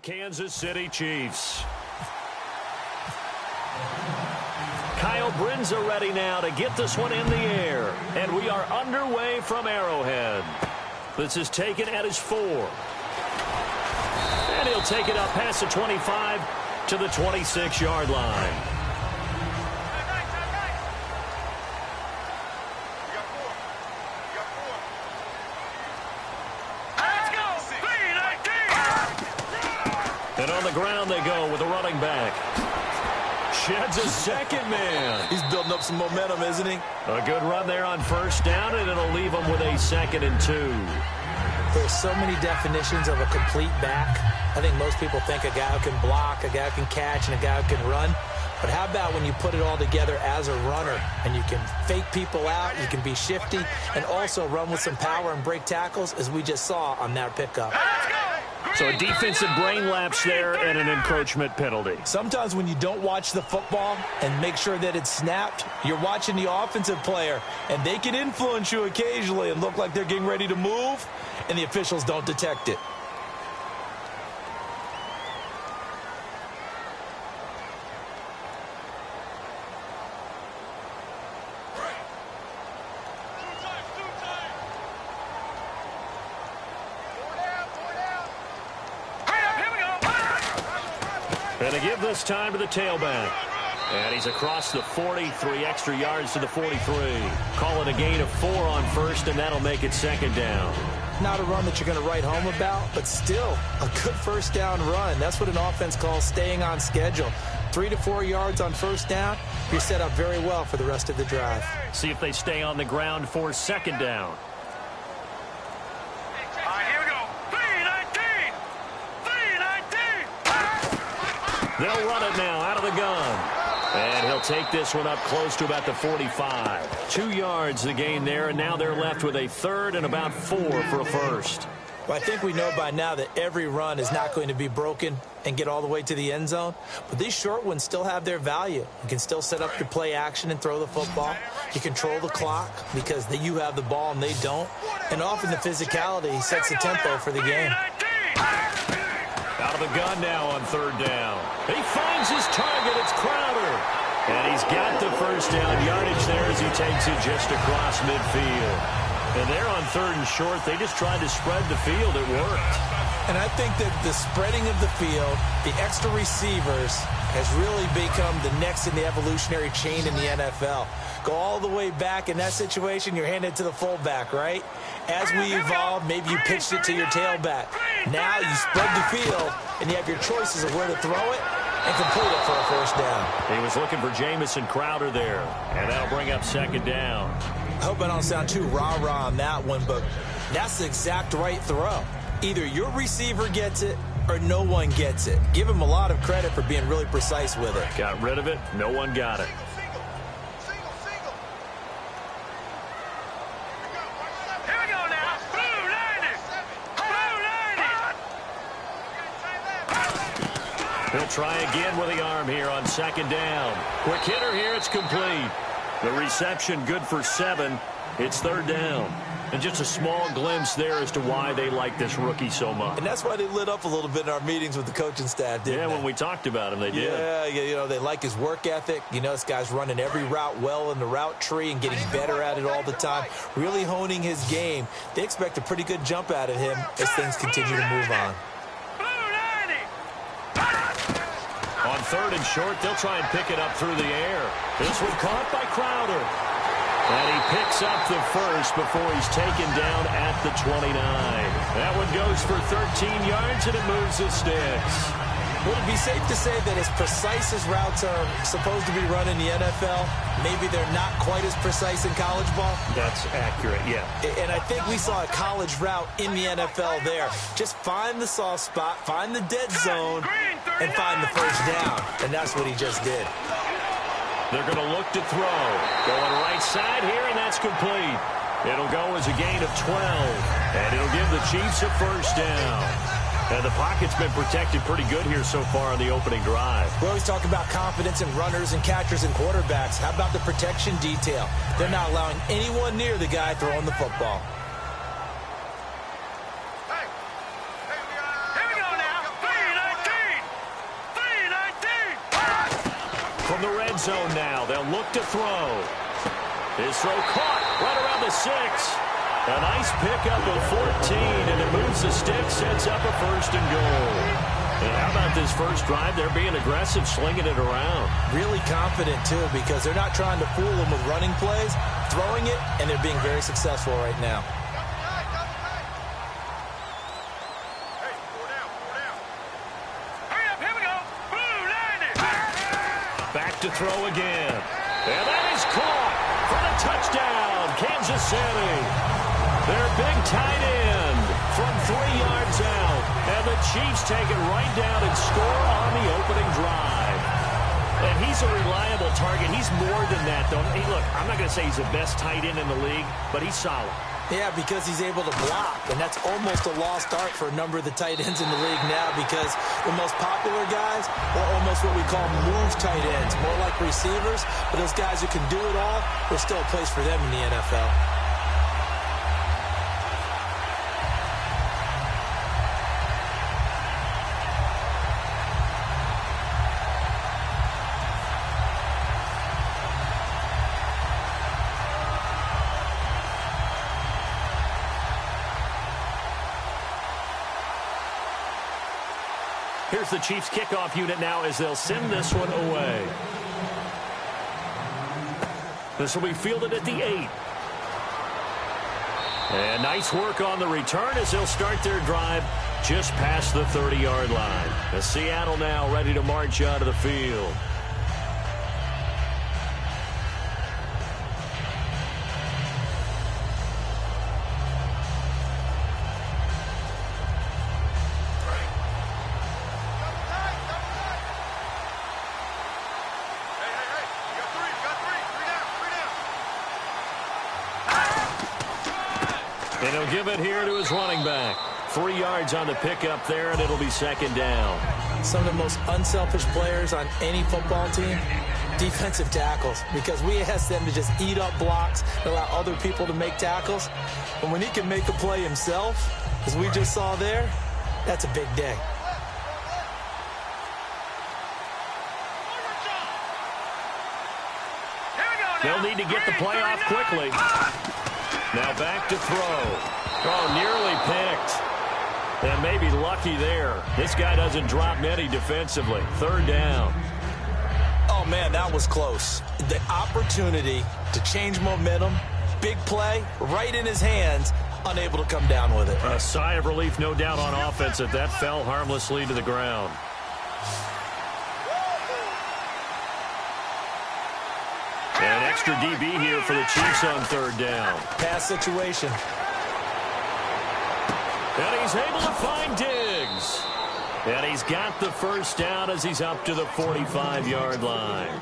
Kansas City Chiefs. Kyle Brinza ready now to get this one in the air. And we are underway from Arrowhead. This is taken at his 4. And he'll take it up past the 25 to the 26-yard line. And on the ground they go with a running back. Sheds a second man. He's building up some momentum, isn't he? A good run there on first down, and it'll leave him with a 2nd and 2. There's so many definitions of a complete back. I think most people think a guy who can block, a guy who can catch, and a guy who can run. But how about when you put it all together as a runner, and you can fake people out, you can be shifty, and also run with some power and break tackles, as we just saw on that pickup. So a defensive brain lapse there and an encroachment penalty. Sometimes when you don't watch the football and make sure that it's snapped, you're watching the offensive player, and they can influence you occasionally and look like they're getting ready to move, and the officials don't detect it. And to give this time to the tailback. And he's across the 40, 3 extra yards to the 43. Call it a gain of 4 on first, and that'll make it 2nd down. Not a run that you're going to write home about, but still a good first down run. That's what an offense calls staying on schedule. 3 to 4 yards on first down, you're set up very well for the rest of the drive. See if they stay on the ground for 2nd down. They'll run it now out of the gun. And he'll take this one up close to about the 45. 2 yards the gain there, and now they're left with a 3rd and about 4 for a first. Well, I think we know by now that every run is not going to be broken and get all the way to the end zone. But these short ones still have their value. You can still set up your play action and throw the football. You control the clock because you have the ball and they don't. And often the physicality sets the tempo for the game. Out of the gun now on 3rd down. He finds his target. It's Crowder. And he's got the first down yardage there as he takes it just across midfield. And they're on 3rd and short. They just tried to spread the field. It worked. And I think that the spreading of the field, the extra receivers, has really become the next in the evolutionary chain in the NFL. Go all the way back. In that situation, you're handed to the fullback, right? As we evolve, maybe you pitched it to your tailback. Now you spread the field, and you have your choices of where to throw it and complete it for a first down. He was looking for Jamison Crowder there, and that'll bring up 2nd down. I hope I don't sound too rah-rah on that one, but that's the exact right throw. Either your receiver gets it or no one gets it. Give him a lot of credit for being really precise with it. Got rid of it. No one got it. He'll try again with the arm here on 2nd down. Quick hitter here. It's complete. The reception good for 7. It's 3rd down. And just a small glimpse there as to why they like this rookie so much. And that's why they lit up a little bit in our meetings with the coaching staff, didn't they? Yeah, when we talked about him, they did. Yeah, you know, they like his work ethic. You know, this guy's running every route well in the route tree and getting better at it all the time, really honing his game. They expect a pretty good jump out of him as things continue to move on. On 3rd and short, they'll try and pick it up through the air. This one caught by Crowder. And he picks up the first before he's taken down at the 29. That one goes for 13 yards, and it moves the sticks. Would it be safe to say that as precise as routes are supposed to be run in the NFL, maybe they're not quite as precise in college ball? That's accurate, yeah. And I think we saw a college route in the NFL there. Just find the soft spot, find the dead zone, and find the first down. And that's what he just did. They're going to look to throw. Going right side here, and that's complete. It'll go as a gain of 12, and it'll give the Chiefs a first down. And the pocket's been protected pretty good here so far on the opening drive. We always talk about confidence in runners and catchers and quarterbacks. How about the protection detail? They're not allowing anyone near the guy throwing the football. from the red zone now. They'll look to throw. His throw caught right around the 6. A nice pickup of 14, and it moves the sticks, sets up a 1st and goal. And how about this first drive? They're being aggressive, slinging it around. Really confident, too, because they're not trying to fool them with running plays, throwing it, and they're being very successful right now. Back to throw again. And that is caught for the touchdown, Kansas City. Their big tight end from 3 yards out. And the Chiefs take it right down and score on the opening drive. And he's a reliable target. He's more than that, though. Hey, look, I'm not going to say he's the best tight end in the league, but he's solid. Yeah, because he's able to block, and that's almost a lost art for a number of the tight ends in the league now, because the most popular guys are almost what we call move tight ends, more like receivers, but those guys who can do it all, there's still a place for them in the NFL. Here's the Chiefs kickoff unit now as they'll send this one away. This will be fielded at the 8. And nice work on the return as they'll start their drive just past the 30-yard line. The Seattle now ready to march out of the field. And he'll give it here to his running back. 3 yards on the pickup there, and it'll be 2nd down. Some of the most unselfish players on any football team, defensive tackles, because we ask them to just eat up blocks and allow other people to make tackles. But when he can make a play himself, as we just saw there, that's a big day. They'll need to get the play off quickly. Now back to throw. Oh, nearly picked. And maybe lucky there. This guy doesn't drop many defensively. 3rd down. Oh, man, that was close. The opportunity to change momentum, big play, right in his hands, unable to come down with it. A sigh of relief, no doubt, on offense that that fell harmlessly to the ground. An extra DB here for the Chiefs on 3rd down. Pass situation. And he's able to find Diggs. And he's got the 1st down as he's up to the 45-yard line.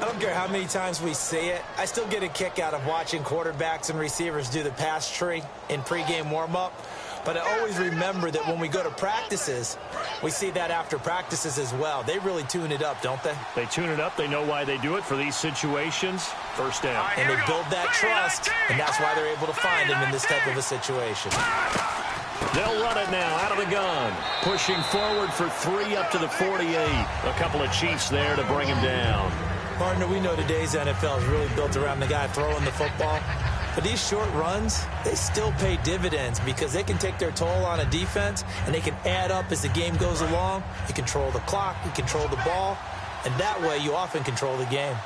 I don't care how many times we see it. I still get a kick out of watching quarterbacks and receivers do the pass tree in pregame warm-up. But I always remember that when we go to practices, we see that after practices as well. They really tune it up, don't they? They tune it up. They know why they do it for these situations. 1st down. And they build that trust, and that's why they're able to find him in this type of a situation. They'll run it now out of the gun. Pushing forward for 3 up to the 48. A couple of Chiefs there to bring him down. Partner, we know today's NFL is really built around the guy throwing the football. But these short runs, they still pay dividends because they can take their toll on a defense and they can add up as the game goes along. You control the clock, you control the ball, and that way you often control the game.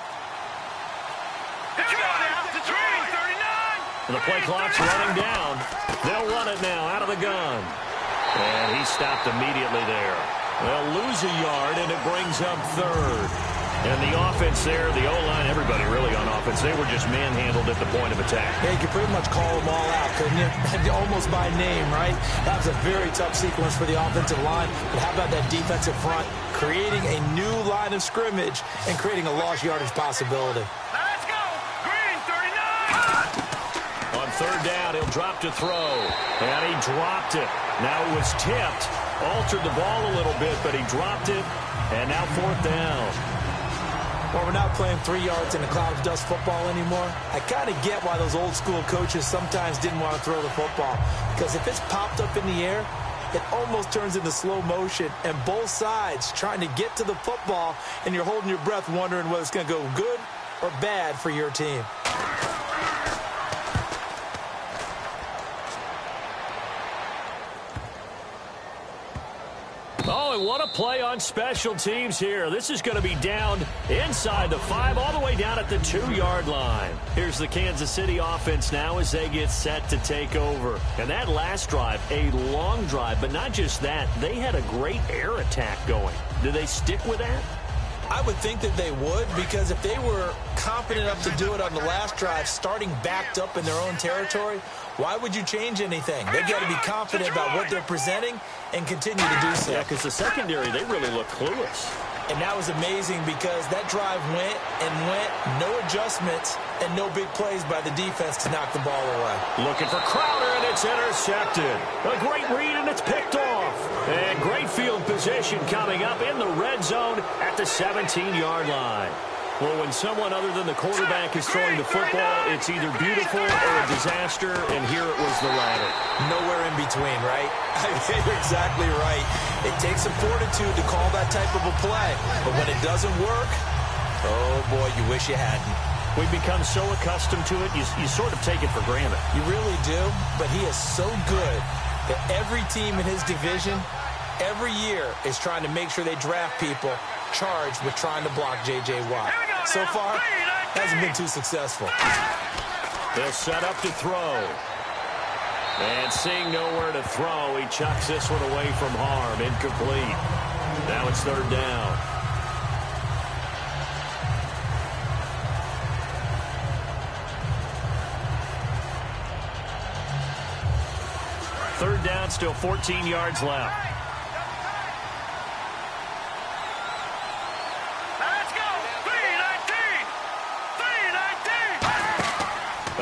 The play clock's running down. They'll run it now out of the gun. And he stopped immediately there. They'll lose a yard, and it brings up 3rd. And the offense there, the O-line, everybody really on offense, they were just manhandled at the point of attack. Yeah, you could pretty much call them all out, couldn't you? Almost by name, right? That was a very tough sequence for the offensive line. But how about that defensive front creating a new line of scrimmage and creating a lost yardage possibility? Let's go! Green, 39! On 3rd down, he'll drop to throw. And he dropped it. Now it was tipped. Altered the ball a little bit, but he dropped it. And now 4th down. Well, we're not playing 3 yards in a cloud of dust football anymore. I kind of get why those old school coaches sometimes didn't want to throw the football. Because if it's popped up in the air, it almost turns into slow motion, and both sides trying to get to the football, and you're holding your breath wondering whether it's going to go good or bad for your team. Oh, and what a play on special teams here. This is going to be down inside the 5, all the way down at the 2-yard line. Here's the Kansas City offense now as they get set to take over. And that last drive, a long drive, but not just that. They had a great air attack going. Do they stick with that? I would think that they would, because if they were confident enough to do it on the last drive, starting backed up in their own territory, why would you change anything? They've got to be confident about what they're presenting and continue to do so. Yeah, because the secondary, they really look clueless. And that was amazing because that drive went and went, no adjustments, and no big plays by the defense to knock the ball away. Looking for Crowder, and it's intercepted. A great read, and it's picked off. And great field position coming up in the red zone at the 17-yard line. Well, when someone other than the quarterback is throwing the football, it's either beautiful or a disaster, and here it was the latter. Nowhere in between, right? You're exactly right. It takes some fortitude to call that type of a play, but when it doesn't work, oh boy, you wish you hadn't. We've become so accustomed to it, you sort of take it for granted. You really do, but he is so good that every team in his division, every year, is trying to make sure they draft people charged with trying to block J.J. Watt. So far, hasn't been too successful. They'll set up to throw. And seeing nowhere to throw, he chucks this one away from harm. Incomplete. Now it's 3rd down. Third down, still 14 yards left.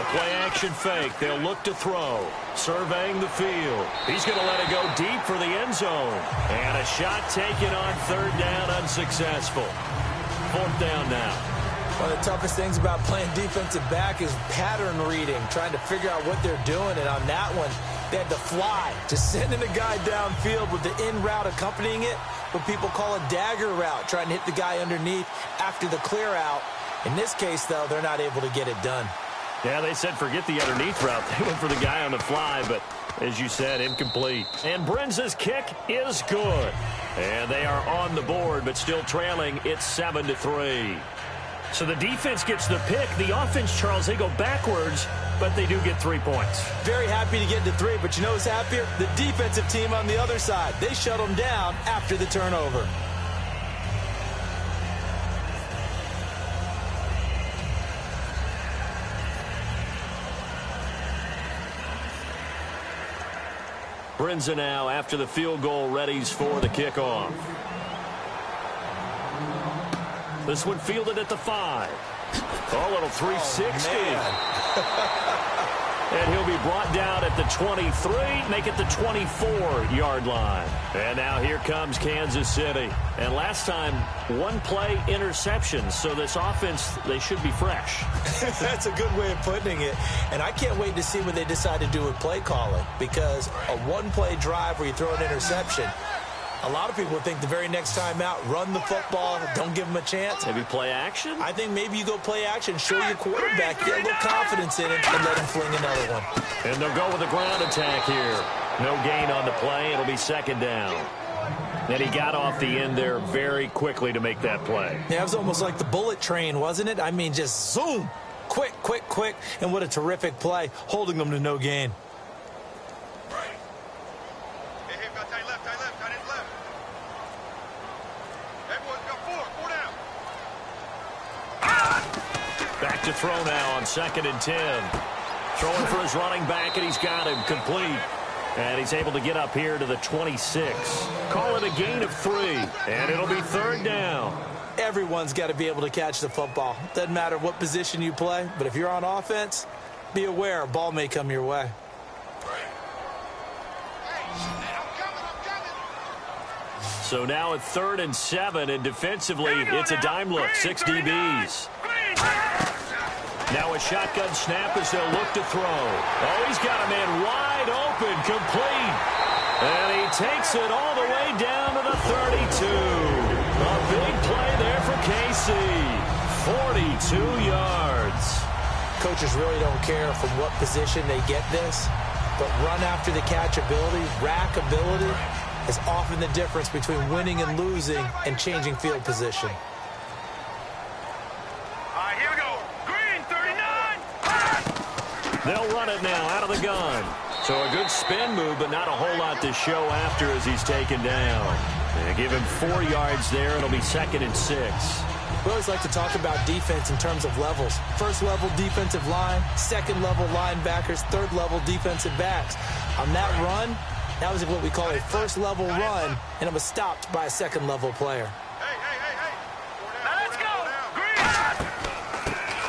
Play-action fake. They'll look to throw. Surveying the field. He's going to let it go deep for the end zone. And a shot taken on 3rd down, unsuccessful. 4th down now. One of the toughest things about playing defensive back is pattern reading, trying to figure out what they're doing. And on that one, they had to fly, just sending a guy downfield with the in route accompanying it, what people call a dagger route, trying to hit the guy underneath after the clear out. In this case, though, they're not able to get it done. Yeah, they said forget the underneath route. They went for the guy on the fly, but as you said, incomplete. And Brinz's kick is good. And they are on the board, but still trailing. It's 7-3. So the defense gets the pick. The offense, Charles, they go backwards, but they do get 3 points. Very happy to get to 3, but you know who's happier? The defensive team on the other side. They shut them down after the turnover. Brinza now, after the field goal, readies for the kickoff. This one fielded at the 5. Oh, little 360. And he'll be brought down at the 23, make it the 24-yard line. And now here comes Kansas City. And last time, 1-play interception. So this offense, they should be fresh. That's a good way of putting it. And I can't wait to see what they decide to do with play calling. Because a 1-play drive where you throw an interception, a lot of people think the very next time out, run the football, don't give them a chance. Maybe play action? I think maybe you go play action, show your quarterback, get a little confidence in him, and let him fling another one. And they'll go with a ground attack here. No gain on the play. It'll be 2nd down. And he got off the end there very quickly to make that play. Yeah, it was almost like the bullet train, wasn't it? I mean, just zoom, quick, quick, quick. And what a terrific play, holding them to no gain. Back to throw now on 2nd and 10. Throwing for his running back, and he's got him complete. And he's able to get up here to the 26. Call it a gain of 3, and it'll be 3rd down. Everyone's got to be able to catch the football. Doesn't matter what position you play, but if you're on offense, be aware a ball may come your way. So now at 3rd and 7, and defensively, it's a dime look, 6 DBs. Now a shotgun snap as they'll look to throw. Oh, he's got a man wide open, complete. And he takes it all the way down to the 32. A big play there for KC. 42 yards. Coaches really don't care from what position they get this, but run after the catch ability, rack ability, is often the difference between winning and losing and changing field position. All right, here we go. Green, 39. They'll run it now out of the gun. So a good spin move, but not a whole lot to show after as he's taken down. They give him 4 yards there. It'll be 2nd and 6. We always like to talk about defense in terms of levels. First level defensive line, second level linebackers, third level defensive backs. On that run, that was what we call a first level run, and it was stopped by a second level player. Now let's go. Green.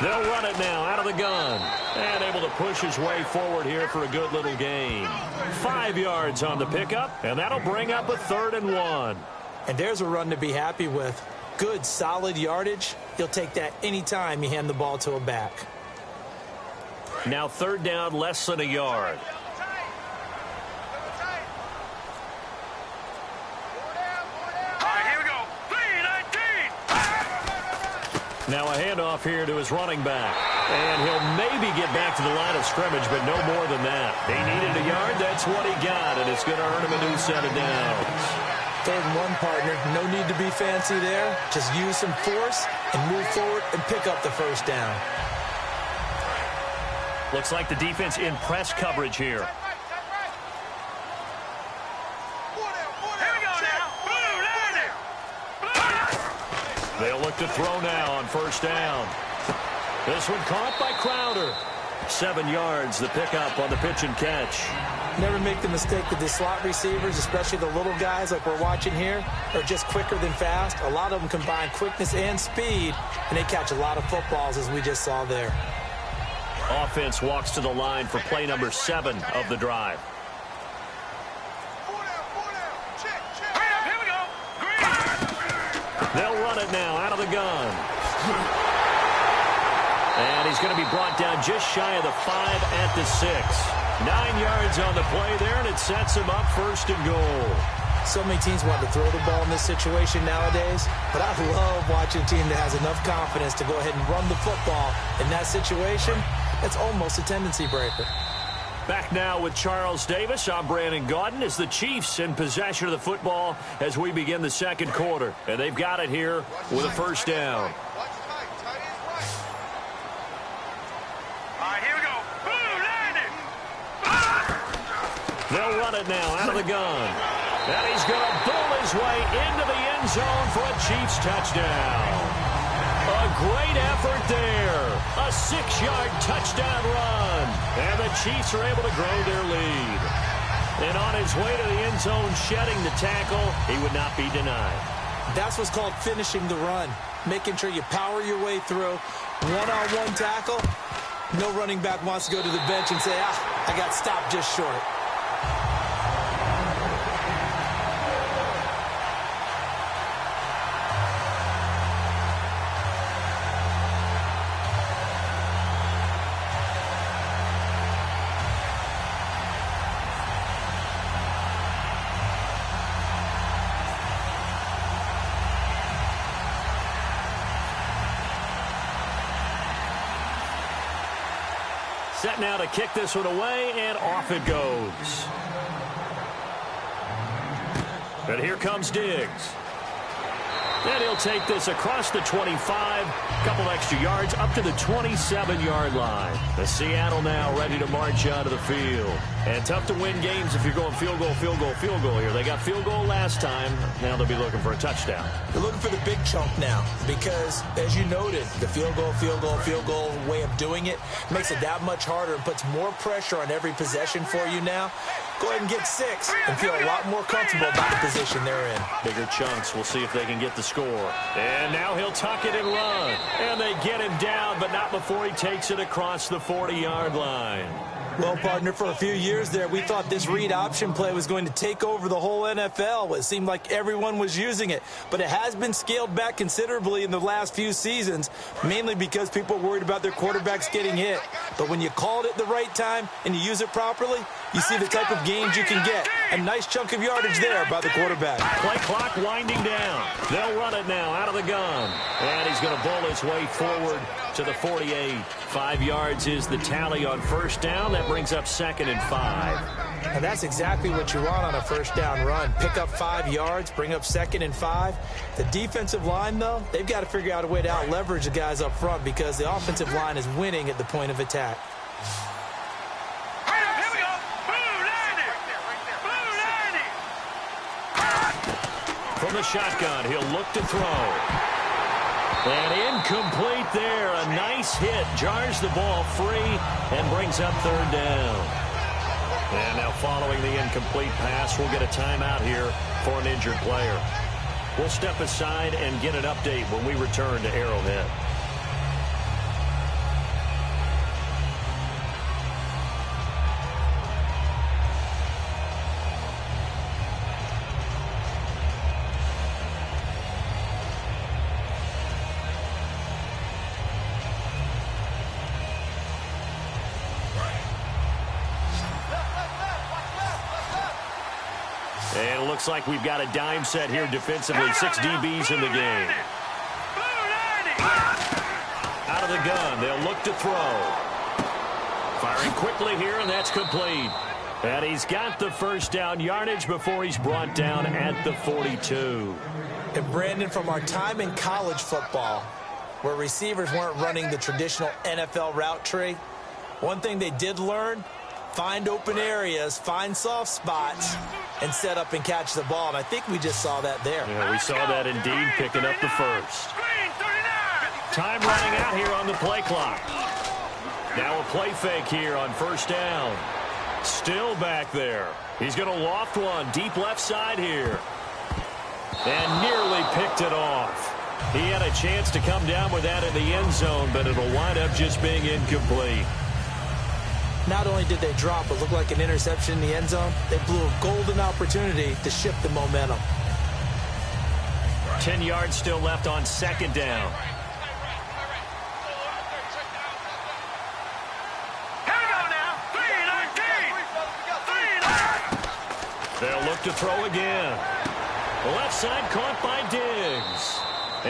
They'll run it now out of the gun. And able to push his way forward here for a good little gain. 5 yards on the pickup, and that'll bring up a 3rd and 1. And there's a run to be happy with. Good, solid yardage. He'll take that anytime you hand the ball to a back. Now 3rd down, less than a yard. All right, here we go. 3-19. Now a handoff here to his running back. And he'll maybe get back to the line of scrimmage, but no more than that. He needed a yard. That's what he got, and it's going to earn him a new set of downs. 3rd and 1, partner. No need to be fancy there. Just use some force and move forward and pick up the 1st down. Looks like the defense in press coverage here. Here we go now. Blue, landing. They'll look to throw now on 1st down. This one caught by Crowder. 7 yards, the pickup on the pitch and catch. Never make the mistake that the slot receivers, especially the little guys like we're watching here, are just quicker than fast. A lot of them combine quickness and speed, and they catch a lot of footballs, as we just saw there. Offense walks to the line for play number 7 of the drive. Here we go. Green. They'll run it now out of the gun. And he's going to be brought down just shy of the 5 at the 6. 9 yards on the play there, and it sets him up 1st and goal. So many teams want to throw the ball in this situation nowadays, but I love watching a team that has enough confidence to go ahead and run the football. In that situation, it's almost a tendency breaker. Back now with Charles Davis. I'm Brandon Gaudin as the Chiefs in possession of the football as we begin the 2nd quarter. And they've got it here with a 1st down. They'll run it now out of the gun. And he's going to bull his way into the end zone for a Chiefs touchdown. A great effort there. A 6-yard touchdown run. And the Chiefs are able to grow their lead. And on his way to the end zone, shedding the tackle, he would not be denied. That's what's called finishing the run. Making sure you power your way through. One-on-one tackle. No running back wants to go to the bench and say, I got stopped just short. Set now to kick this one away, and off it goes. And here comes Diggs. And he'll take this across the 25, a couple extra yards, up to the 27-yard line. The Seattle now ready to march out of the field. And tough to win games if you're going field goal, field goal, field goal here. They got field goal last time. Now they'll be looking for a touchdown. They're looking for the big chunk now because, as you noted, the field goal way of doing it makes it that much harder and puts more pressure on every possession for you now. Go ahead and get 6 and feel a lot more comfortable about the position they're in. Bigger chunks. We'll see if they can get the score. And now he'll tuck it and run. And they get him down, but not before he takes it across the 40-yard line. Well, partner, for a few years there, we thought this read option play was going to take over the whole NFL. It seemed like everyone was using it, but it has been scaled back considerably in the last few seasons, mainly because people are worried about their quarterbacks getting hit. But when you called it the right time and you use it properly, you see the type of gains you can get. A nice chunk of yardage there by the quarterback. Play clock winding down. They'll run it now out of the gun. And he's going to bowl his way forward to the 48. 5 yards is the tally on first down. That brings up 2nd and 5. And that's exactly what you want on a first down run. Pick up 5 yards, bring up 2nd and 5. The defensive line, though, they've got to figure out a way to out-leverage the guys up front because the offensive line is winning at the point of attack. From the shotgun, he'll look to throw. And incomplete there. A nice hit. Jars the ball free and brings up 3rd down. And now following the incomplete pass, we'll get a timeout here for an injured player. We'll step aside and get an update when we return to Arrowhead. And it looks like we've got a dime set here defensively. 6 DBs in the game. Out of the gun. They'll look to throw. Firing quickly here, and that's complete. And he's got the first down yardage before he's brought down at the 42. And Brandon, from our time in college football, where receivers weren't running the traditional NFL route tree, one thing they did learn: find open areas, find soft spots, and set up and catch the ball. And I think we just saw that there. Yeah, we saw that indeed, picking up the first. Time running out here on the play clock. Now a play fake here on first down. Still back there. He's going to loft one deep left side here. And nearly picked it off. He had a chance to come down with that in the end zone, but it'll wind up just being incomplete. Not only did they drop what looked like an interception in the end zone, they blew a golden opportunity to shift the momentum. 10 yards still left on 2nd down. They'll look to throw again. The left side caught by Diggs.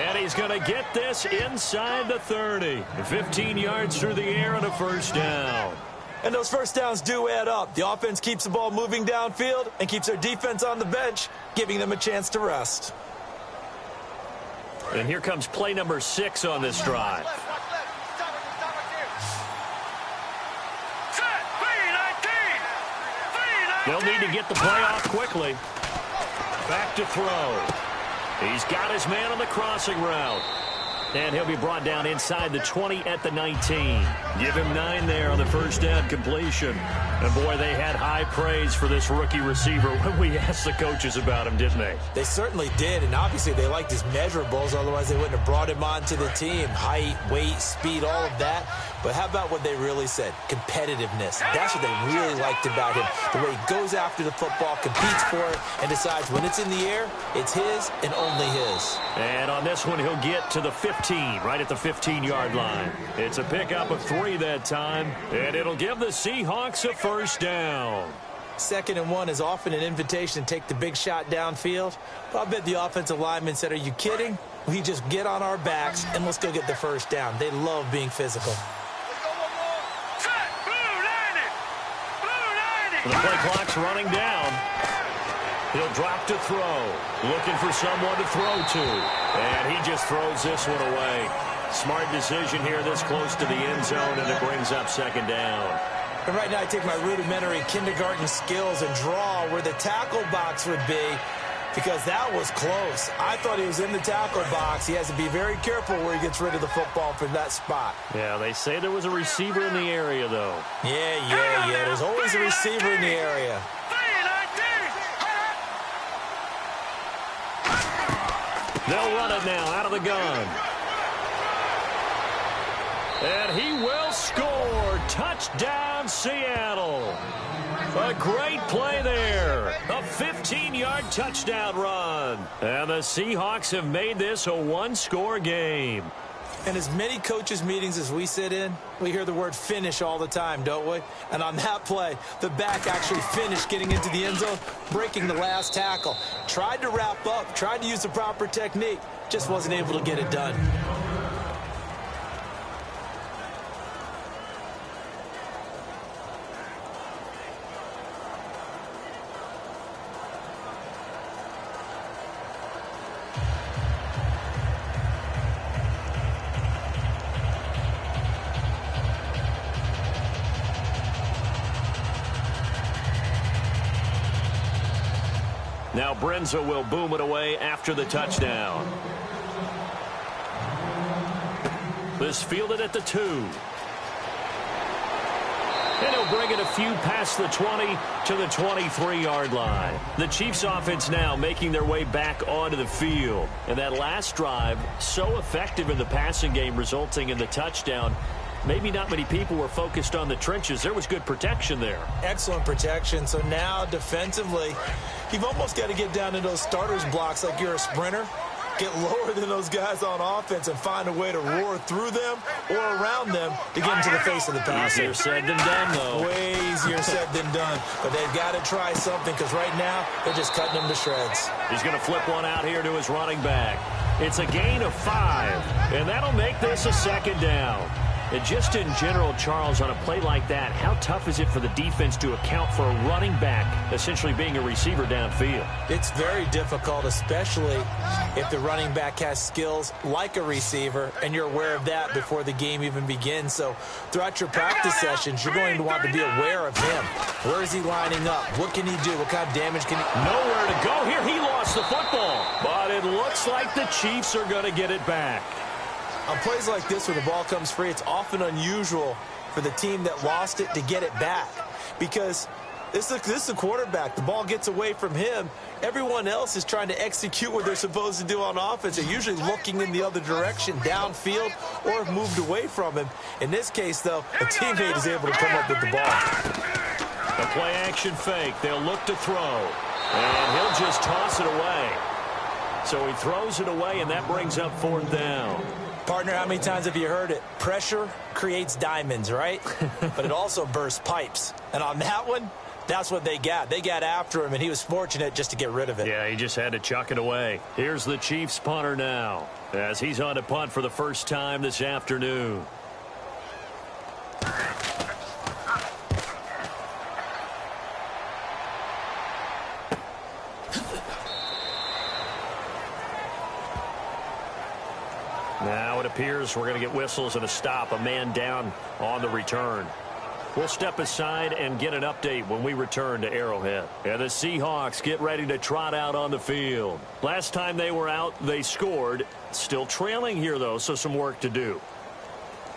And he's going to get this inside the 30. 15 yards through the air and a first down. And those first downs do add up. The offense keeps the ball moving downfield and keeps their defense on the bench, giving them a chance to rest. And here comes play number 6 on this drive. They'll need to get the play off quickly. Back to throw. He's got his man on the crossing route. And he'll be brought down inside the 20 at the 19. Give him 9 there on the first down completion. And, boy, they had high praise for this rookie receiver when we asked the coaches about him, didn't they? They certainly did, and obviously they liked his measurables. Otherwise, they wouldn't have brought him onto the team. Height, weight, speed, all of that. But how about what they really said? Competitiveness. That's what they really liked about him. The way he goes after the football, competes for it, and decides when it's in the air, it's his and only his. And on this one, he'll get to the 15, right at the 15-yard line. It's a pickup of 3 that time, and it'll give the Seahawks a first down. 2nd and 1 is often an invitation to take the big shot downfield. But I bet the offensive lineman said, "Are you kidding? We just get on our backs and let's go get the first down." They love being physical. The play clock's running down. He'll drop to throw. Looking for someone to throw to. And he just throws this one away. Smart decision here this close to the end zone, and it brings up 2nd down. And right now I take my rudimentary kindergarten skills and draw where the tackle box would be, because that was close. I thought he was in the tackle box. He has to be very careful where he gets rid of the football from that spot. Yeah, they say there was a receiver in the area, though. Yeah. There's always a receiver in the area. They'll run it now out of the gun. And he will score. Touchdown, Seattle. A great play there. A 15-yard touchdown run. And the Seahawks have made this a one-score game. And as many coaches' meetings as we sit in, we hear the word finish all the time, don't we? And on that play, the back actually finished getting into the end zone, breaking the last tackle. Tried to wrap up, tried to use the proper technique, just wasn't able to get it done. Now Brenza will boom it away after the touchdown. This fielded at the 2. And he'll bring it a few past the 20 to the 23-yard line. The Chiefs offense now making their way back onto the field. And that last drive, so effective in the passing game, resulting in the touchdown. Maybe not many people were focused on the trenches. There was good protection there. Excellent protection. So now defensively, you've almost got to get down to those starters blocks like you're a sprinter. Get lower than those guys on offense and find a way to roar through them or around them to get into the face of the passer. Easier said than done, though. Way easier said than done. But they've got to try something because right now they're just cutting them to shreds. He's going to flip one out here to his running back. It's a gain of 5, and that'll make this a second down. And just in general, Charles, on a play like that, how tough is it for the defense to account for a running back essentially being a receiver downfield? It's very difficult, especially if the running back has skills like a receiver, and you're aware of that before the game even begins. So throughout your practice sessions, you're going to want to be aware of him. Where is he lining up? What can he do? What kind of damage can he... Nowhere to go here. He lost the football. But it looks like the Chiefs are going to get it back. On plays like this where the ball comes free, it's often unusual for the team that lost it to get it back. Because this is a quarterback. The ball gets away from him. Everyone else is trying to execute what they're supposed to do on offense. They're usually looking in the other direction, downfield, or have moved away from him. In this case, though, a teammate is able to come up with the ball. A play-action fake. They'll look to throw. And he'll just toss it away. So he throws it away, and that brings up 4th down. Partner, how many times have you heard it? Pressure creates diamonds, right? But it also bursts pipes. And on that one, that's what they got. They got after him, and he was fortunate just to get rid of it. Yeah, he just had to chuck it away. Here's the Chiefs punter now, as he's on to punt for the first time this afternoon. Now it appears we're going to get whistles and a stop, a man down on the return. We'll step aside and get an update when we return to Arrowhead. And the Seahawks get ready to trot out on the field. Last time they were out, they scored. Still trailing here, though, so some work to do.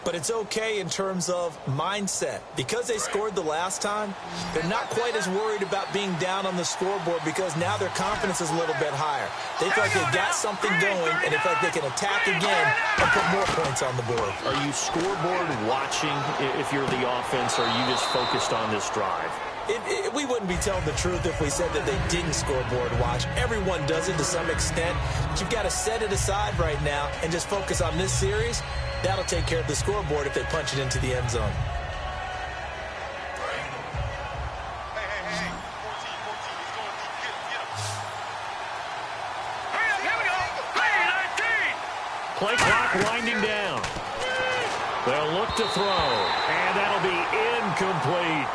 But it's okay in terms of mindset. Because they scored the last time, they're not quite as worried about being down on the scoreboard because now their confidence is a little bit higher. They feel like they've got something going, and they feel like they can attack again and put more points on the board. Are you scoreboard watching if you're the offense, or are you just focused on this drive? We wouldn't be telling the truth if we said that they didn't scoreboard watch. Everyone does it to some extent. But you've got to set it aside right now and just focus on this series. That'll take care of the scoreboard if they punch it into the end zone. Play clock winding down. They'll look to throw, and that'll be incomplete.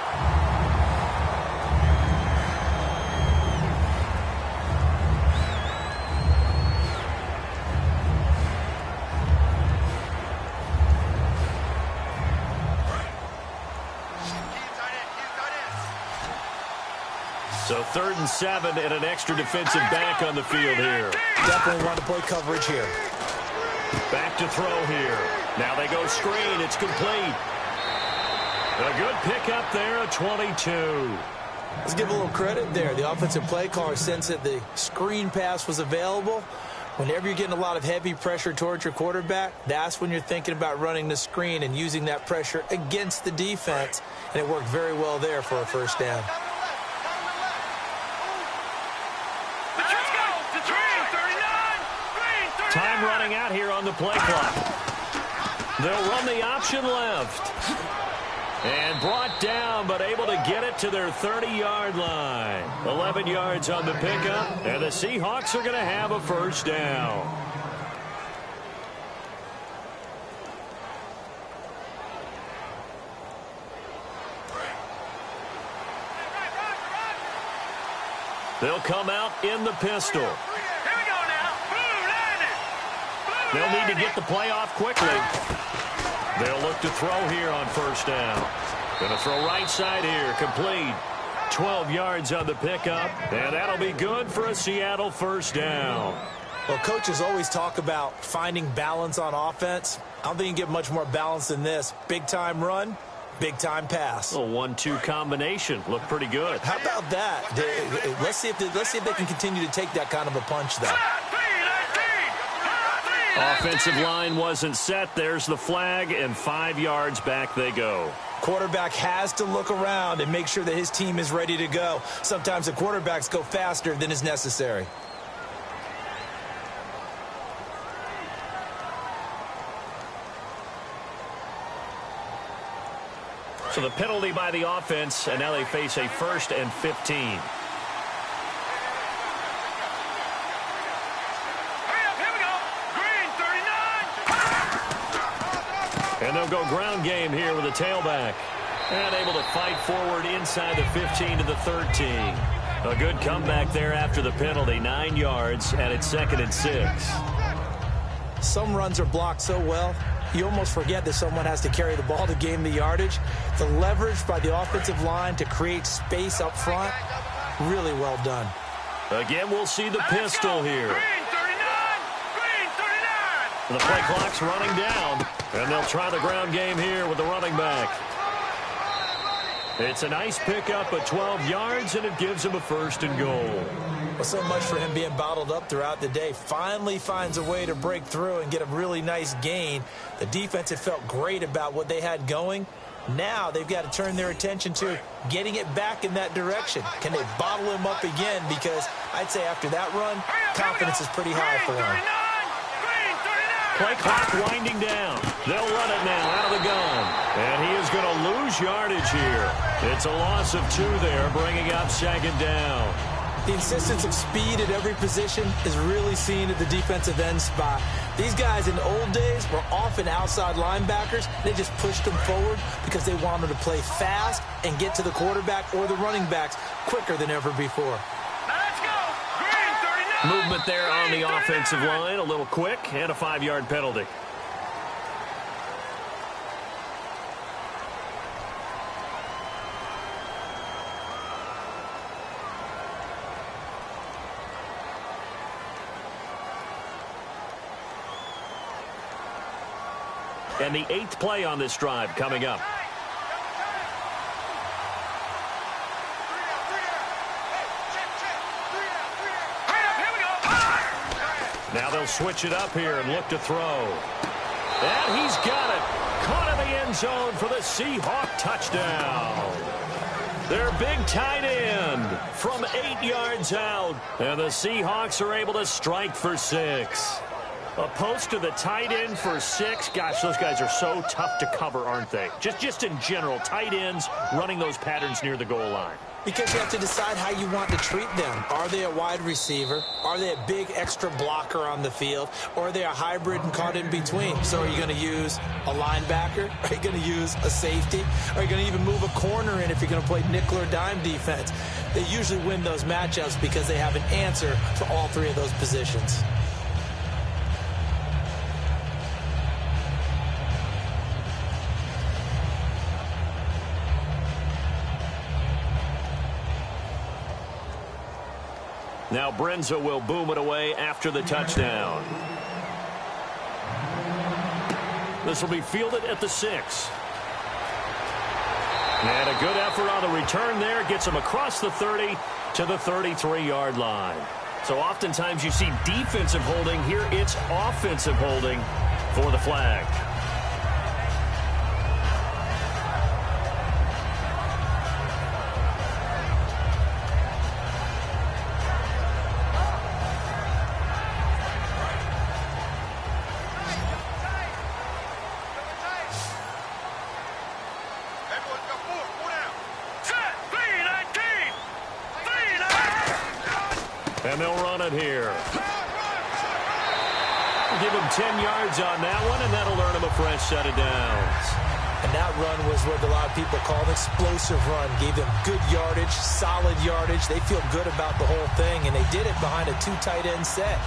So 3rd and 7 and an extra defensive back on the field here. Definitely want to play coverage here. Back to throw here. Now they go screen. It's complete. A good pickup there at 22. Let's give a little credit there. The offensive play caller sensed that the screen pass was available. Whenever you're getting a lot of heavy pressure towards your quarterback, that's when you're thinking about running the screen and using that pressure against the defense. And it worked very well there for a first down. Time running out here on the play clock. They'll run the option left. And brought down, but able to get it to their 30-yard line. 11 yards on the pickup, and the Seahawks are going to have a first down. They'll come out in the pistol. They'll need to get the play off quickly. They'll look to throw here on first down. Going to throw right side here, complete. 12 yards on the pickup, and that'll be good for a Seattle first down. Well, coaches always talk about finding balance on offense. I don't think you can get much more balance than this. Big-time run, big-time pass. A 1-2 combination. Looked pretty good. How about that? Let's see if they can continue to take that kind of a punch, though. Offensive line wasn't set. There's the flag, and 5 yards back they go. Quarterback has to look around and make sure that his team is ready to go. Sometimes the quarterbacks go faster than is necessary. So the penalty by the offense, and now they face a 1st and 15. And they'll go ground game here with a tailback. And able to fight forward inside the 15 to the 13. A good comeback there after the penalty. 9 yards, and it's 2nd and 6. Some runs are blocked so well, you almost forget that someone has to carry the ball to gain the yardage. The leverage by the offensive line to create space up front, really well done. Again, we'll see the pistol here. The play clock's running down, and they'll try the ground game here with the running back. It's a nice pickup at 12 yards, and it gives him a 1st and goal. Well, so much for him being bottled up throughout the day. Finally finds a way to break through and get a really nice gain. The defense had felt great about what they had going. Now they've got to turn their attention to getting it back in that direction. Can they bottle him up again? Because I'd say after that run, confidence is pretty high for him. Play clock winding down. They'll run it now out of the gun. And he is going to lose yardage here. It's a loss of 2 there, bringing up 2nd down. The insistence of speed at every position is really seen at the defensive end spot. These guys in the old days were often outside linebackers. They just pushed them forward because they wanted to play fast and get to the quarterback or the running backs quicker than ever before. Movement there on the offensive line, a little quick, and a 5-yard penalty. And the 8th play on this drive coming up. Now they'll switch it up here and look to throw. And he's got it. Caught in the end zone for the Seahawk touchdown. Their big tight end from 8 yards out. And the Seahawks are able to strike for 6. A post to the tight end for 6. Gosh, those guys are so tough to cover, aren't they? Just in general, tight ends running those patterns near the goal line. Because you have to decide how you want to treat them. Are they a wide receiver? Are they a big extra blocker on the field? Or are they a hybrid and caught in between? So are you going to use a linebacker? Are you going to use a safety? Are you going to even move a corner in if you're going to play nickel or dime defense? They usually win those matchups because they have an answer for all 3 of those positions. Now Brenza will boom it away after the touchdown. This will be fielded at the 6. And a good effort on the return there. Gets him across the 30 to the 33-yard line. So oftentimes you see defensive holding. Here it's offensive holding for the flag. And they'll run it here. Give him 10 yards on that one, and that'll earn him a fresh set of downs. And that run was what a lot of people call an explosive run. Gave them good yardage, solid yardage. They feel good about the whole thing, and they did it behind a two tight end set.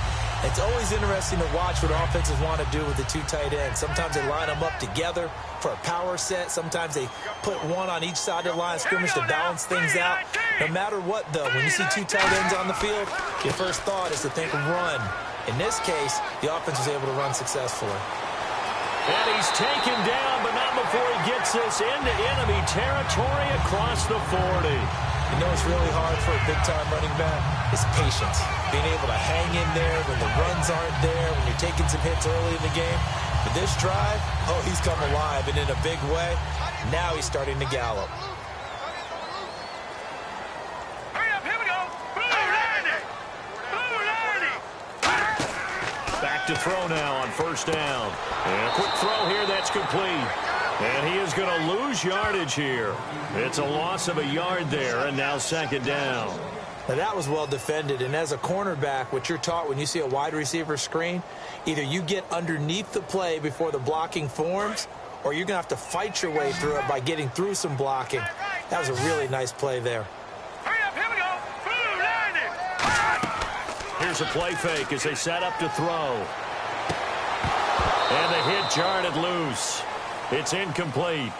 It's always interesting to watch what offenses want to do with the two tight ends. Sometimes they line them up together for a power set. Sometimes they put one on each side of the line of scrimmage to balance things out. No matter what, though, when you see two tight ends on the field, your first thought is to think run. In this case, the offense was able to run successfully. And he's taken down, but not before he gets this into enemy territory across the 40. You know what's really hard for a big-time running back? Is patience. Being able to hang in there when the runs aren't there, when you're taking some hits early in the game. But this drive, oh, he's come alive, and in a big way. Now he's starting to gallop. Hurry up, here we go. Blue 90. Blue 90. Back to throw now on first down. And a quick throw here, that's complete. And he is going to lose yardage here. It's a loss of a yard there, and now second down. Now that was well defended, and as a cornerback, what you're taught when you see a wide receiver screen, either you get underneath the play before the blocking forms, or you're going to have to fight your way through it by getting through some blocking. That was a really nice play there. Hurry up, here we go. Blue 90. Here's a play fake as they set up to throw. And the hit jarred it loose. It's incomplete.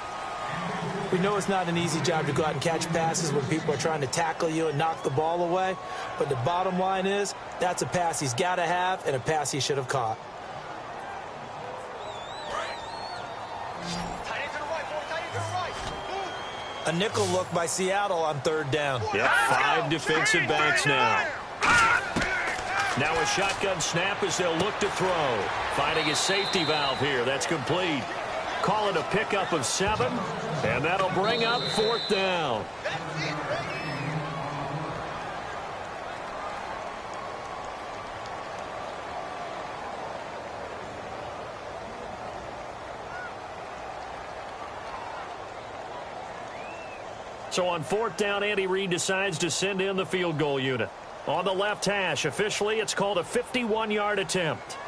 We know it's not an easy job to go out and catch passes when people are trying to tackle you and knock the ball away. But the bottom line is, that's a pass he's got to have and a pass he should have caught. A nickel look by Seattle on third down. Yep, 5 defensive backs now. Now a shotgun snap as they'll look to throw. Finding his safety valve here. That's complete. Call it a pickup of 7, and that'll bring up fourth down. So on fourth down, Andy Reid decides to send in the field goal unit. On the left hash, officially, it's called a 51-yard attempt.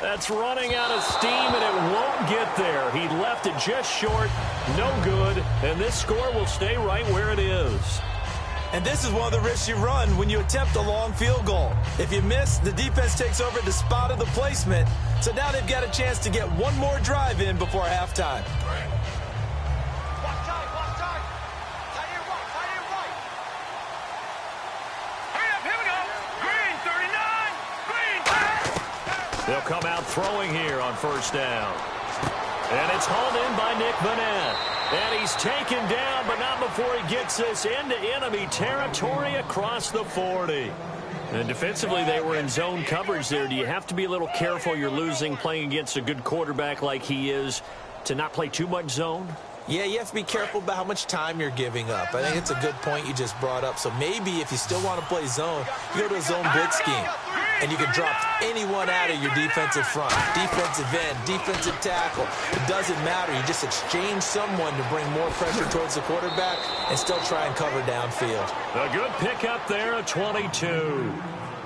That's running out of steam, and it won't get there. He left it just short, no good, and this score will stay right where it is. And this is one of the risks you run when you attempt a long field goal. If you miss, the defense takes over at the spot of the placement. So now they've got a chance to get one more drive in before halftime. They'll come out throwing here on first down. And it's hauled in by Nick Vanette. And he's taken down, but not before he gets this into enemy territory across the 40. And defensively, they were in zone coverage there. Do you have to be a little careful? You're losing playing against a good quarterback like he is to not play too much zone? Yeah, you have to be careful about how much time you're giving up. I think it's a good point you just brought up. So maybe if you still want to play zone, you go to a zone blitz scheme. And you can drop anyone out of your defensive front. Defensive end, defensive tackle. It doesn't matter. You just exchange someone to bring more pressure towards the quarterback and still try and cover downfield. A good pickup there at 22.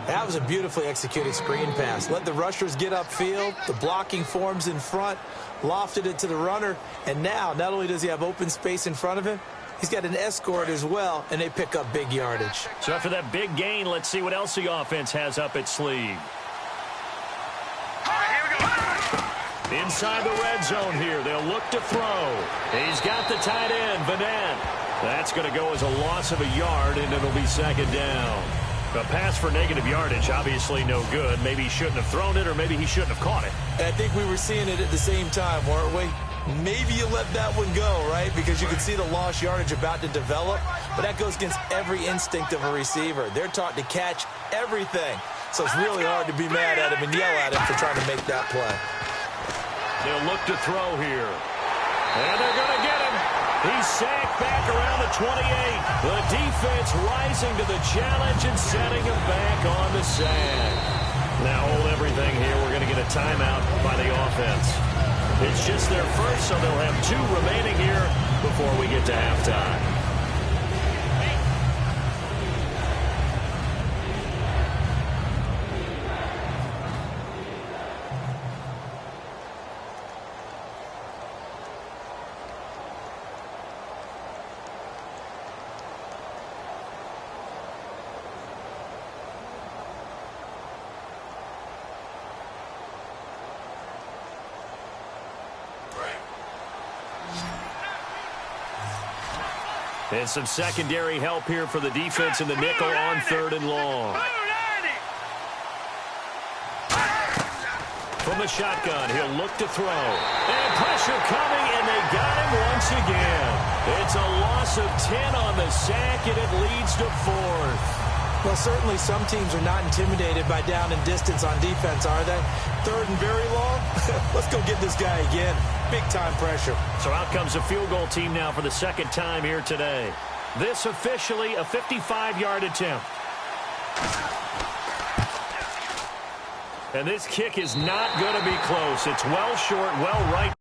That was a beautifully executed screen pass. Let the rushers get upfield. The blocking forms in front. Lofted it to the runner. And now, not only does he have open space in front of him, he's got an escort as well, and they pick up big yardage. So after that big gain, let's see what else the offense has up its sleeve. Inside the red zone here, they'll look to throw. He's got the tight end, Vanette. That's going to go as a loss of a yard, and it'll be second down. A pass for negative yardage, obviously no good. Maybe he shouldn't have thrown it, or maybe he shouldn't have caught it. I think we were seeing it at the same time, weren't we? Maybe you let that one go, right? Because you can see the lost yardage about to develop, but that goes against every instinct of a receiver. They're taught to catch everything. So it's really hard to be mad at him and yell at him for trying to make that play. They'll look to throw here. And they're going to get him. He's sacked back around the 28. The defense rising to the challenge and setting him back on the sack. Now hold everything here. We're going to get a timeout by the offense. It's just their first, so they'll have 2 remaining here before we get to halftime. And some secondary help here for the defense in the nickel on 3rd and long. From the shotgun, he'll look to throw. And pressure coming, and they got him once again. It's a loss of 10 on the sack, and it leads to 4th. Well, certainly some teams are not intimidated by down and distance on defense, are they? 3rd and very long? Let's go get this guy again. Big-time pressure. So out comes a field goal team now for the 2nd time here today. This officially a 55-yard attempt. And this kick is not going to be close. It's well short, well right.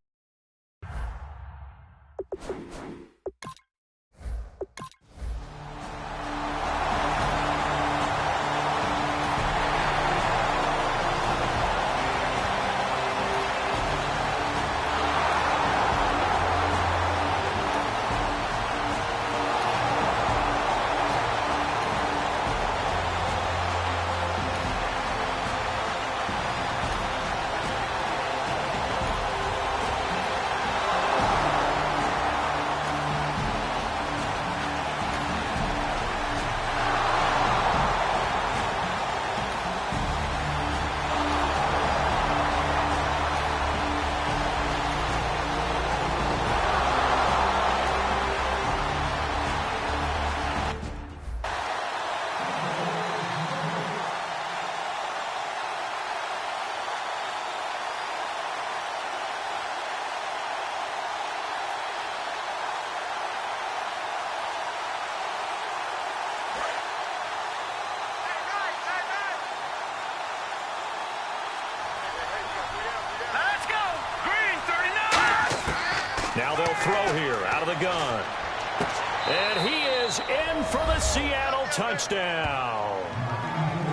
Now they'll throw here out of the gun. And he is in for the Seattle touchdown.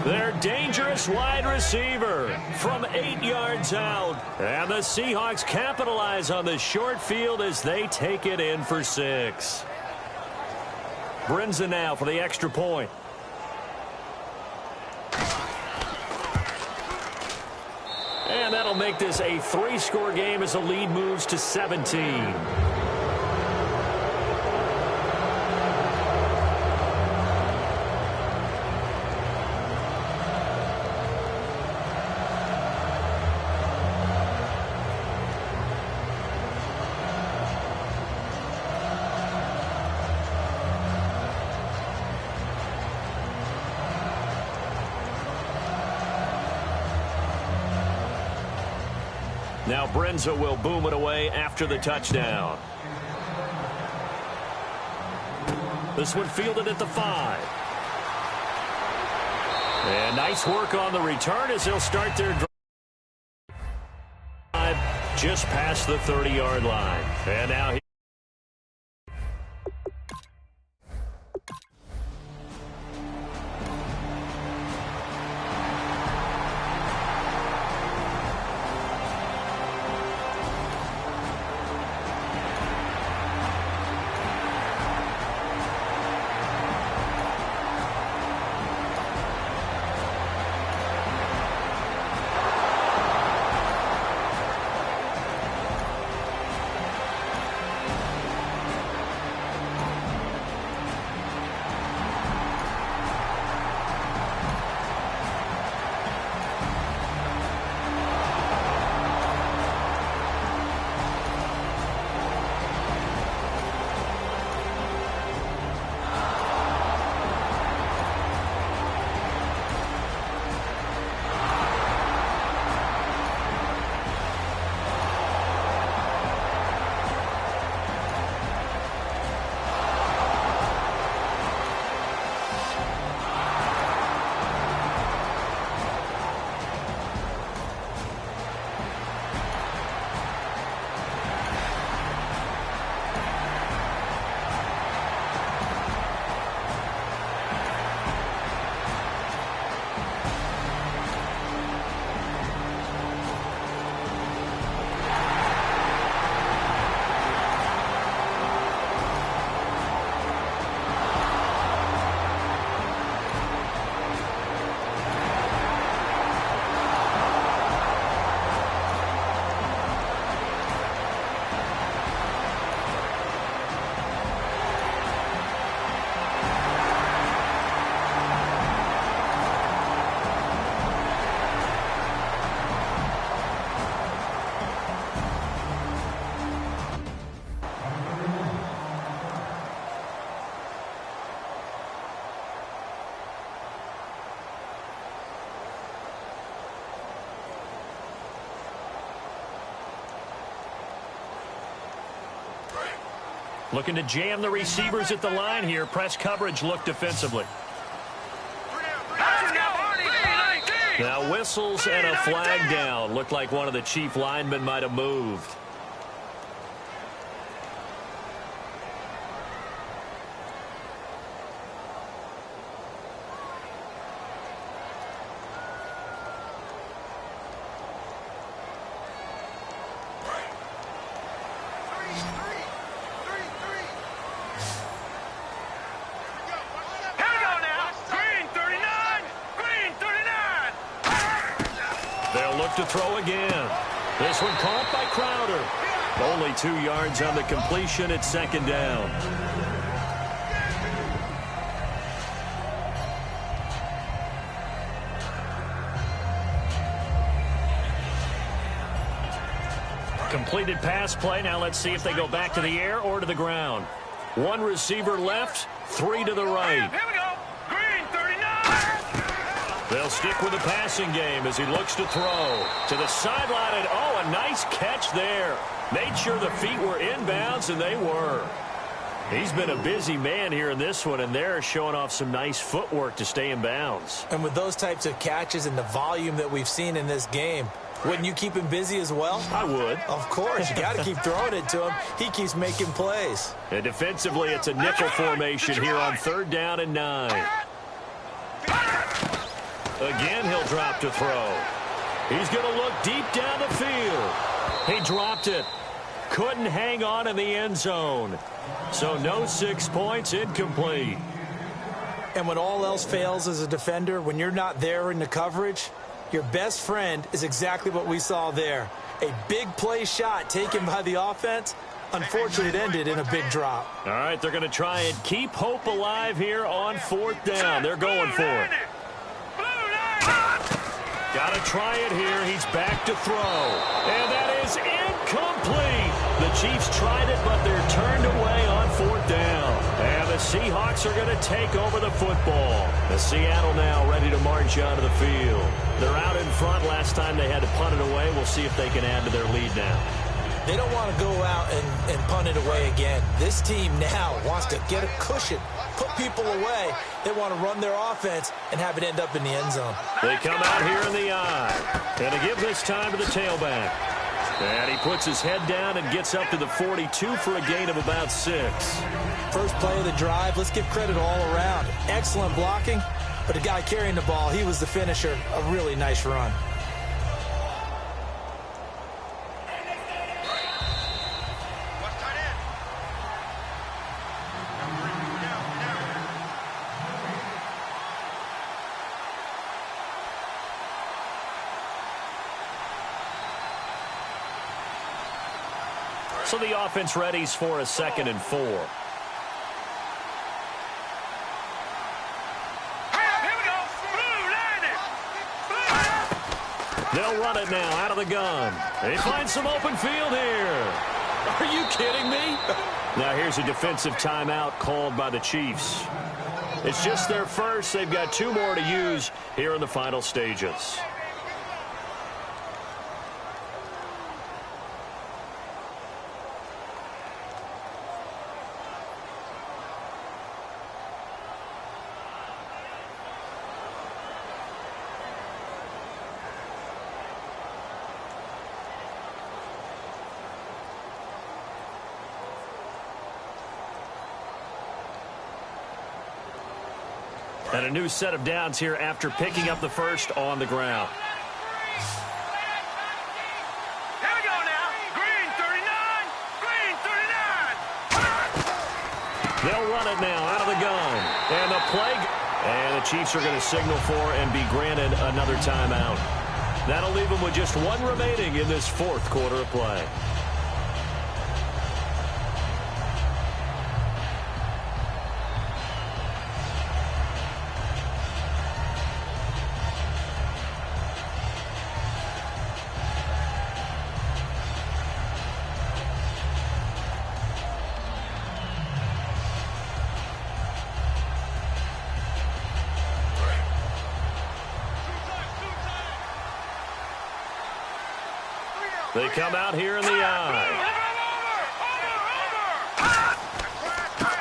Their dangerous wide receiver from 8 yards out. And the Seahawks capitalize on the short field as they take it in for 6. Brinza now for the extra point. And that'll make this a 3-score game as the lead moves to 17. Now Brinza will boom it away after the touchdown. This one fielded at the 5. And nice work on the return as they'll start their drive just past the 30-yard line. And now he Looking to jam the receivers at the line here. Press coverage look defensively. Now whistles and a flag down. Looked like one of the chief linemen might have moved. To throw again. This one caught by Crowder. Only 2 yards on the completion at second down. Completed pass play. Now let's see if they go back to the air or to the ground. 1 receiver left, 3 to the right. Here we go. They'll stick with the passing game as he looks to throw to the sideline. And, oh, a nice catch there. Made sure the feet were inbounds, and they were. He's been a busy man here in this one, and they're showing off some nice footwork to stay in bounds. And with those types of catches and the volume that we've seen in this game, wouldn't you keep him busy as well? I would. Of course. You got to keep throwing it to him. He keeps making plays. And defensively, it's a nickel formation here on 3rd down and 9. Again, he'll drop to throw. He's going to look deep down the field. He dropped it. Couldn't hang on in the end zone. So no 6 points, incomplete. And when all else fails as a defender, when you're not there in the coverage, your best friend is exactly what we saw there. A big play shot taken by the offense. Unfortunately, it ended in a big drop. All right, they're going to try and keep hope alive here on 4th down. They're going for it. Got to try it here. He's back to throw. And that is incomplete. The Chiefs tried it, but they're turned away on 4th down. And the Seahawks are going to take over the football. The Seattle now ready to march onto the field. They're out in front. Last time they had to punt it away. We'll see if they can add to their lead now. They don't want to go out and punt it away again. This team now wants to get a cushion, put people away. They want to run their offense and have it end up in the end zone. They come out here in the eye. And to give this time to the tailback. And he puts his head down and gets up to the 42 for a gain of about 6. First play of the drive. Let's give credit all around. Excellent blocking, but the guy carrying the ball, he was the finisher. A really nice run. So the offense readies for a 2nd and 4. They'll run it now out of the gun. They find some open field here. Are you kidding me? Now here's a defensive timeout called by the Chiefs. It's just their first. They've got 2 more to use here in the final stages. And a new set of downs here after picking up the first on the ground. Here we go now. Green 39. Green 39. They'll run it now out of the gun. And the play. And the Chiefs are going to signal for and be granted another timeout. That'll leave them with just 1 remaining in this 4th quarter of play. They come out here in the eye.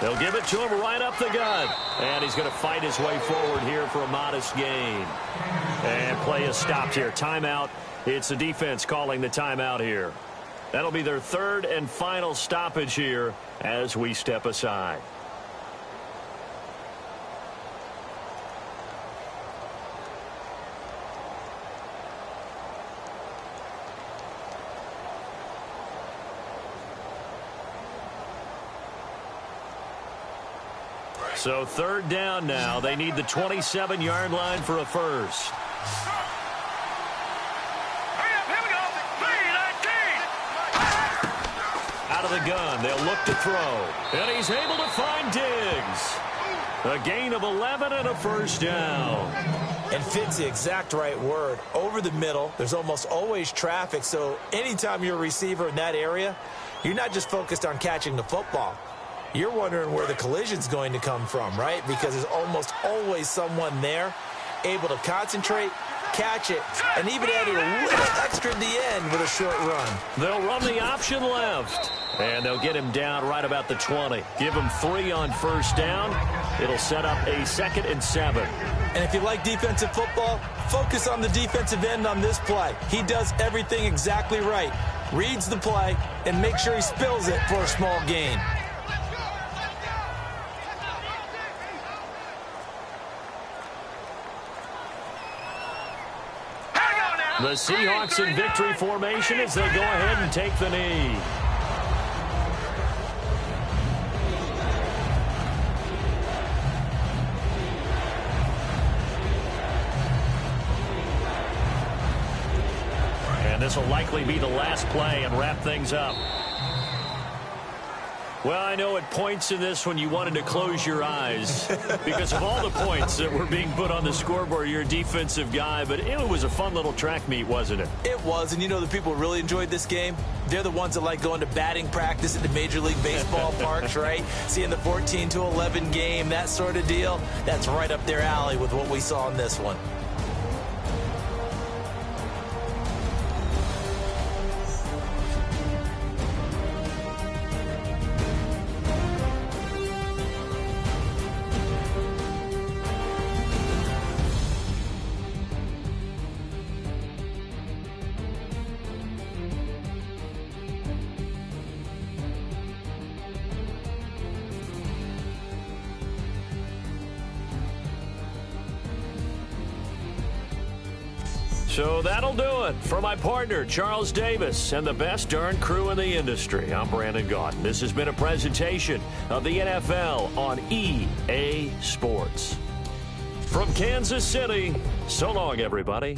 They'll give it to him right up the gut. And he's going to fight his way forward here for a modest gain. And play is stopped here. Timeout. It's the defense calling the timeout here. That'll be their third and final stoppage here as we step aside. So third down now. They need the 27-yard line for a first. Here we go. 3-19. Out of the gun. They'll look to throw. And he's able to find Diggs. A gain of 11 and a first down. And fit's the exact right word. Over the middle, there's almost always traffic. So anytime you're a receiver in that area, you're not just focused on catching the football. You're wondering where the collision's going to come from, right? Because there's almost always someone there able to concentrate, catch it, and even add a little extra at the end with a short run. They'll run the option left. And they'll get him down right about the 20. Give him 3 on first down. It'll set up a 2nd and 7. And if you like defensive football, focus on the defensive end on this play. He does everything exactly right. Reads the play and makes sure he spills it for a small gain. The Seahawks in victory formation as they go ahead and take the knee. And this will likely be the last play and wrap things up. Well, I know at points in this when you wanted to close your eyes because of all the points that were being put on the scoreboard. You're a defensive guy, but it was a fun little track meet, wasn't it? It was, and you know the people who really enjoyed this game? They're the ones that like going to batting practice at the Major League Baseball parks, right? Seeing the 14-11 game, that sort of deal. That's right up their alley with what we saw in this one. So that'll do it. For my partner, Charles Davis, and the best darn crew in the industry, I'm Brandon Gaudin. This has been a presentation of the NFL on EA Sports. From Kansas City, so long, everybody.